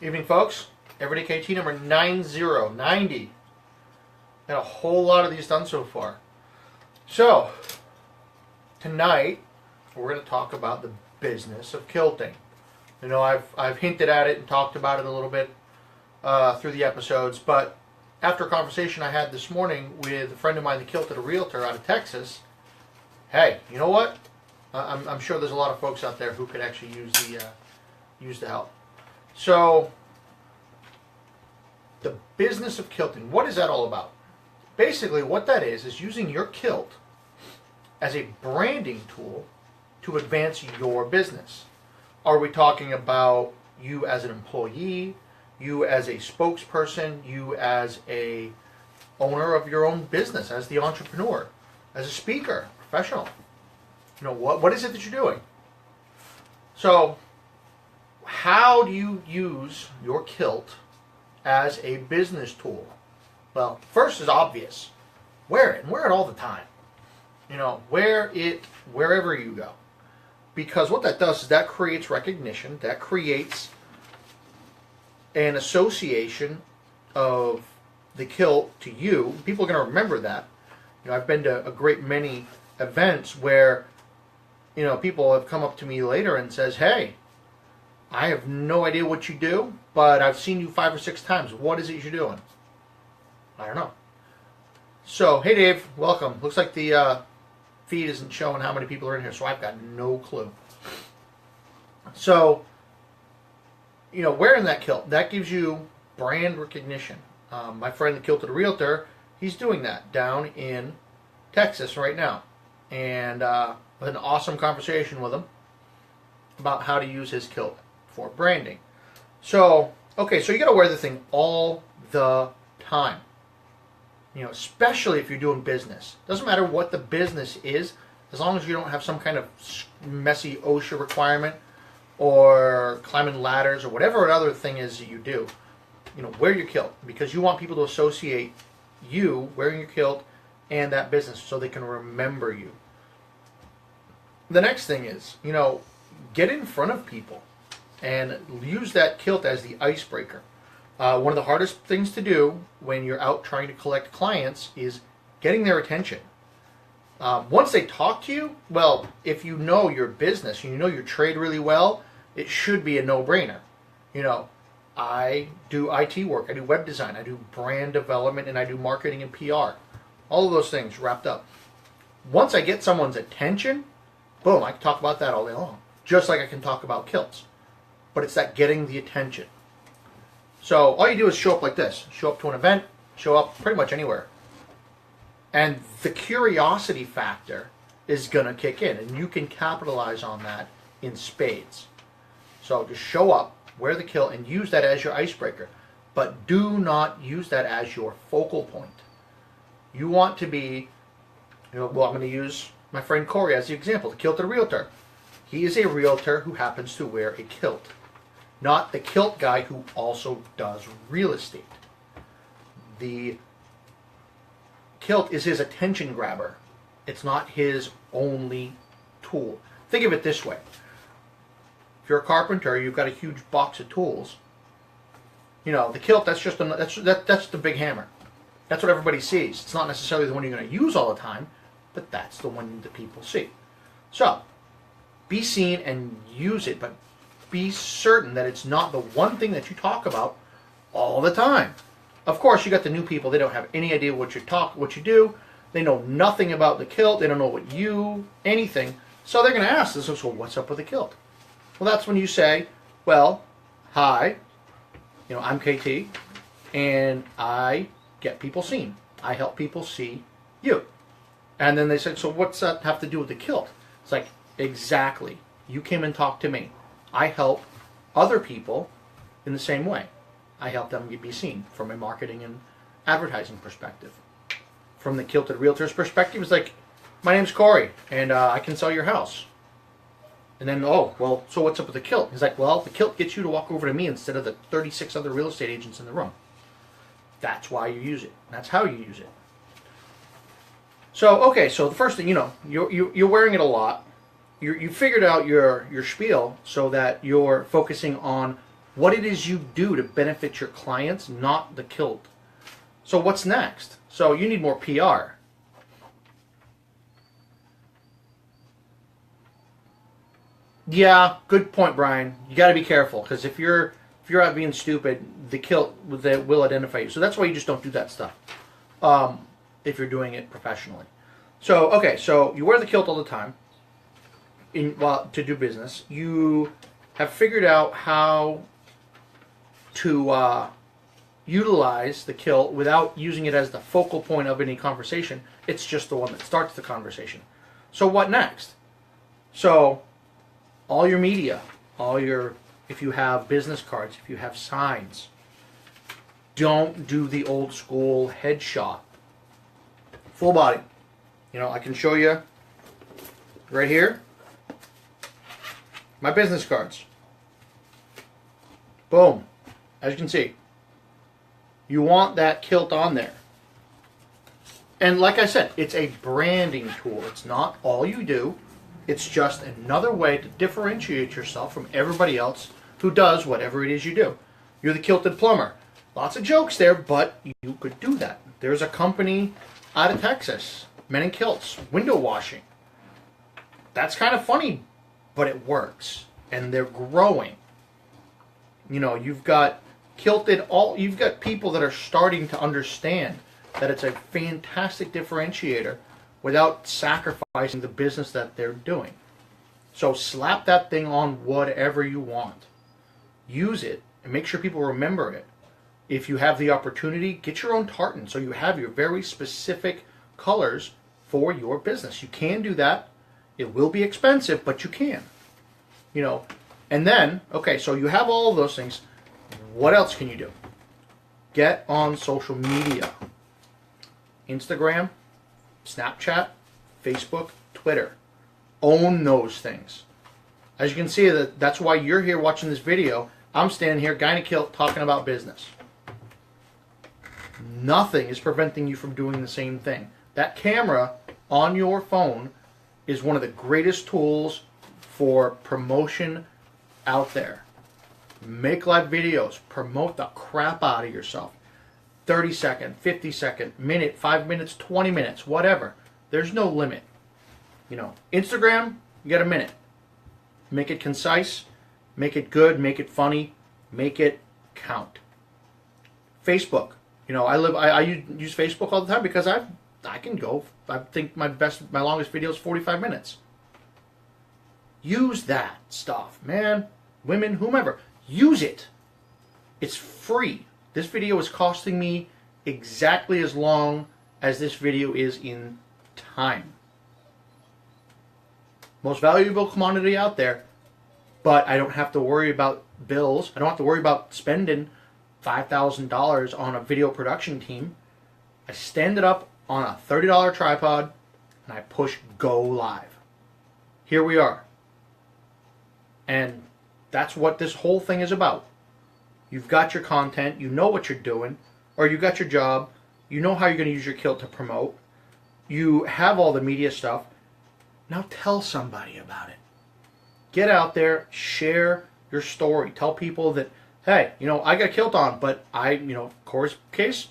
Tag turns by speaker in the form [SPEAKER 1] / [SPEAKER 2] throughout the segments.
[SPEAKER 1] Evening, folks. Everyday KT number 90. And a whole lot of these done so far. So, tonight, we're going to talk about the business of kilting. You know, I've hinted at it and talked about it a little bit through the episodes, but after a conversation I had this morning with a friend of mine that kilted a realtor out of Texas, hey, you know what? I'm sure there's a lot of folks out there who could actually use the help. So, the business of kilting, what is that all about? Basically, what that is using your kilt as a branding tool to advance your business. Are we talking about you as an employee, you as a spokesperson, you as a owner of your own business, as the entrepreneur, as a speaker, professional? You know, what is it that you're doing? So, how do you use your kilt as a business tool? Well, first is obvious. Wear it, and wear it all the time. You know, wear it wherever you go. Because what that does is that creates recognition, that creates an association of the kilt to you. People are going to remember that. You know, I've been to a great many events where, you know, people have come up to me later and says, hey, I have no idea what you do, but I've seen you 5 or 6 times. What is it you're doing? I don't know. So, hey Dave, welcome. Looks like the feed isn't showing how many people are in here, so I've got no clue. So, you know, wearing that kilt, that gives you brand recognition. My friend, the Kilted Realtor, he's doing that down in Texas right now. And with an awesome conversation with him about how to use his kilt for branding. So, okay, so you got to wear the thing all the time. You know, especially if you're doing business. Doesn't matter what the business is, as long as you don't have some kind of messy OSHA requirement or climbing ladders or whatever other thing is that you do. You know, wear your kilt because you want people to associate you wearing your kilt and that business so they can remember you. The next thing is, you know, get in front of people and use that kilt as the icebreaker. One of the hardest things to do when you're out trying to collect clients is getting their attention. Once they talk to you, well, if you know your business, you know your trade really well, it should be a no-brainer. You know, I do IT work, I do web design, I do brand development, and I do marketing and PR. All of those things wrapped up. Once I get someone's attention, boom, I can talk about that all day long. Just like I can talk about kilts. But it's that getting the attention. So all you do is show up like this. Show up to an event, show up pretty much anywhere. And the curiosity factor is going to kick in, and you can capitalize on that in spades. So just show up, wear the kilt, and use that as your icebreaker. But do not use that as your focal point. You want to be, you know, well, I'm going to use my friend Corey as the example, the Kilted Realtor. He is a realtor who happens to wear a kilt. Not the kilt guy who also does real estate. The kilt is his attention grabber. It's not his only tool. Think of it this way. If you're a carpenter, you've got a huge box of tools. You know, the kilt, that's just that's the big hammer. That's what everybody sees. It's not necessarily the one you're going to use all the time, but that's the one that people see. So, be seen and use it, but be certain that it's not the one thing that you talk about all the time. Of course, you got the new people. They don't have any idea what you do. They know nothing about the kilt. They don't know anything. So they're going to ask this, so what's up with the kilt? Well, that's when you say, well, hi, you know, I'm KT, and I get people seen. I help people see you. And then they say, so what's that have to do with the kilt? It's like, exactly. You came and talked to me. I help other people in the same way. I help them be seen from a marketing and advertising perspective. From the Kilted Realtor's perspective, it's like, my name's Corey, and I can sell your house. And then, oh, well, so what's up with the kilt? He's like, well, the kilt gets you to walk over to me instead of the 36 other real estate agents in the room. That's why you use it. That's how you use it. So, okay, so the first thing, you know, you're wearing it a lot. You figured out your spiel so that you're focusing on what it is you do to benefit your clients, not the kilt. So what's next? So you need more PR. Yeah, good point, Brian. You got to be careful, because if you're out being stupid, the kilt will identify you. So that's why you just don't do that stuff if you're doing it professionally. So okay, so you wear the kilt all the time to do business. You have figured out how to utilize the kilt without using it as the focal point of any conversation. It's just the one that starts the conversation. So what next? So all your media, if you have business cards, if you have signs, don't do the old school headshot. Full body. I can show you right here my business cards. Boom. As you can see, you want that kilt on there. And like I said, it's a branding tool. It's not all you do. It's just another way to differentiate yourself from everybody else who does whatever it is you do. You're the kilted plumber. Lots of jokes there, but you could do that. There's a company out of Texas, Men in Kilts, window washing. That's kind of funny, but it works. And they're growing. You've got you've got people that are starting to understand that it's a fantastic differentiator without sacrificing the business that they're doing. So slap that thing on whatever you want. Use it and make sure people remember it. If you have the opportunity, get your own tartan so you have your very specific colors for your business. You can do that. It will be expensive, but you can. And then, okay, so you have all of those things. What else can you do? Get on social media. Instagram, Snapchat, Facebook, Twitter. Own those things. As you can see, that's why you're here watching this video. I'm standing here, guy in a kilt, talking about business. Nothing is preventing you from doing the same thing. That camera on your phone is one of the greatest tools for promotion out there. Make live videos. Promote the crap out of yourself. 30 second, 50 second, minute, 5 minutes, 20 minutes, whatever. There's no limit. Instagram, you got a minute. Make it concise, make it good, make it funny, make it count. Facebook, I use Facebook all the time because I can go. I think my longest video is 45 minutes. Use that stuff, man, women, whomever. Use it. It's free. This video is costing me exactly as long as this video is in time. Most valuable commodity out there, but I don't have to worry about bills. I don't have to worry about spending $5,000 on a video production team. I stand it up on a $30 tripod and I push go live. Here we are. And that's what this whole thing is about. You've got your content, you know what you're doing, or you got your job, you know how you're going to use your kilt to promote, you have all the media stuff. Now tell somebody about it. Get out there, share your story. Tell people that, hey, I got a kilt on, but Corey's case,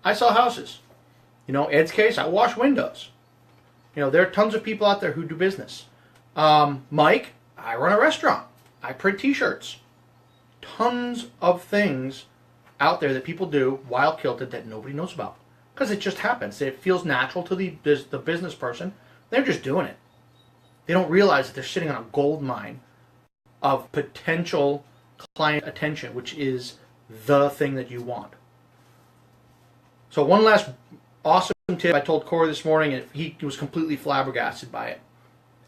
[SPEAKER 1] I sell houses. Ed's case, I wash windows. There are tons of people out there who do business. Mike, I run a restaurant. I print t-shirts. Tons of things out there that people do while kilted that nobody knows about. Because it just happens. It feels natural to the business person. They're just doing it. They don't realize that they're sitting on a gold mine of potential client attention, which is the thing that you want. So one last awesome tip I told Corey this morning, and he was completely flabbergasted by it.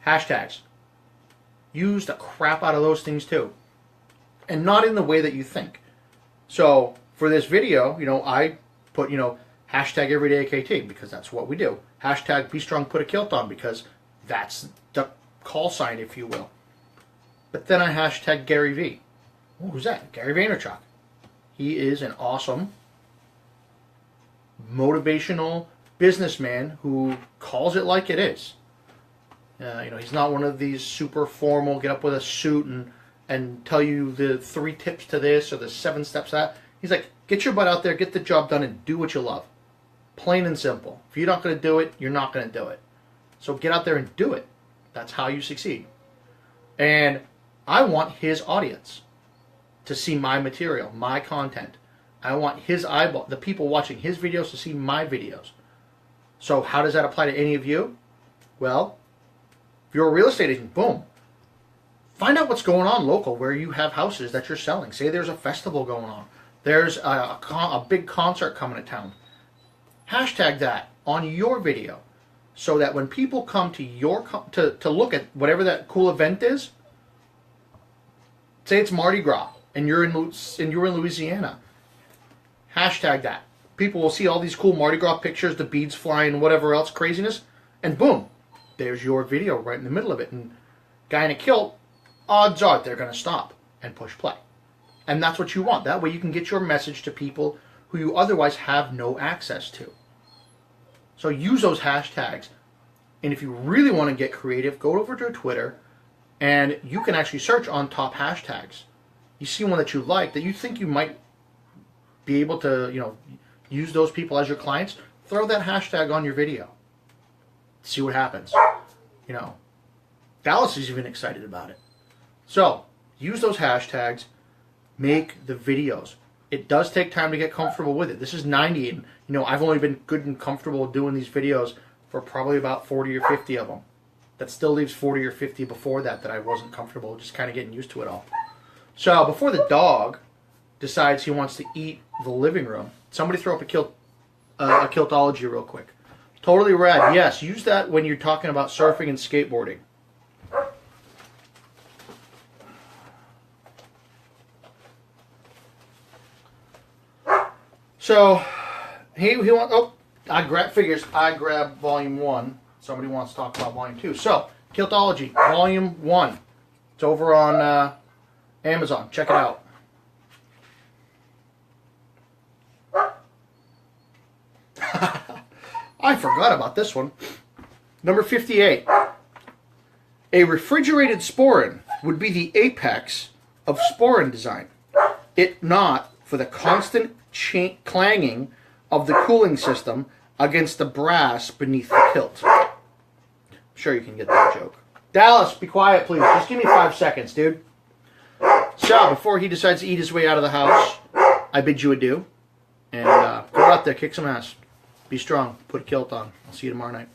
[SPEAKER 1] Hashtags. Use the crap out of those things too. And not in the way that you think. So for this video, I put, hashtag everydaykt because that's what we do. Hashtag be strong, put a kilt on because that's the call sign, if you will. But then I hashtag Gary V. Oh, who's that? Gary Vaynerchuk. He is an awesome motivational businessman who calls it like it is. He's not one of these super formal, get up with a suit and and tell you the 3 tips to this or the 7 steps to that. He's like, get your butt out there, get the job done, and do what you love. Plain and simple. If you're not going to do it, you're not going to do it. So get out there and do it. That's how you succeed. And I want his audience to see my material, my content. I want his eyeball, the people watching his videos, to see my videos. So how does that apply to any of you? Well, if you're a real estate agent, boom. Find out what's going on local where you have houses that you're selling. Say there's a festival going on. There's a big concert coming to town. Hashtag that on your video so that when people come to your to look at whatever that cool event is, say it's Mardi Gras and you're in Louisiana, hashtag that. People will see all these cool Mardi Gras pictures, the beads flying, whatever else craziness, and boom, there's your video right in the middle of it. And guy in a kilt, odds are they're going to stop and push play. And that's what you want. That way you can get your message to people who you otherwise have no access to. So use those hashtags. And if you really want to get creative, go over to Twitter and you can actually search on top hashtags. You see one that you like, that you think you might be able to, use those people as your clients, throw that hashtag on your video. See what happens. Dallas is even excited about it. So use those hashtags, make the videos. It does take time to get comfortable with it. This is 90, and I've only been good and comfortable doing these videos for probably about 40 or 50 of them. That still leaves 40 or 50 before that I wasn't comfortable, just kind of getting used to it all. So before the dog decides he wants to eat the living room, somebody throw up a Kiltology real quick. Totally rad. Yes, use that when you're talking about surfing and skateboarding. So he wants. Oh, I grab volume 1. Somebody wants to talk about volume 2. So Kiltology volume 1. It's over on Amazon. Check it out. I forgot about this one. Number 58. A refrigerated sporin would be the apex of sporin design, it not for the constant clanging of the cooling system against the brass beneath the kilt. I'm sure you can get that joke. Dallas, be quiet, please. Just give me 5 seconds, dude. So, before he decides to eat his way out of the house, I bid you adieu. And go out there, kick some ass. Be strong. Put a kilt on. I'll see you tomorrow night.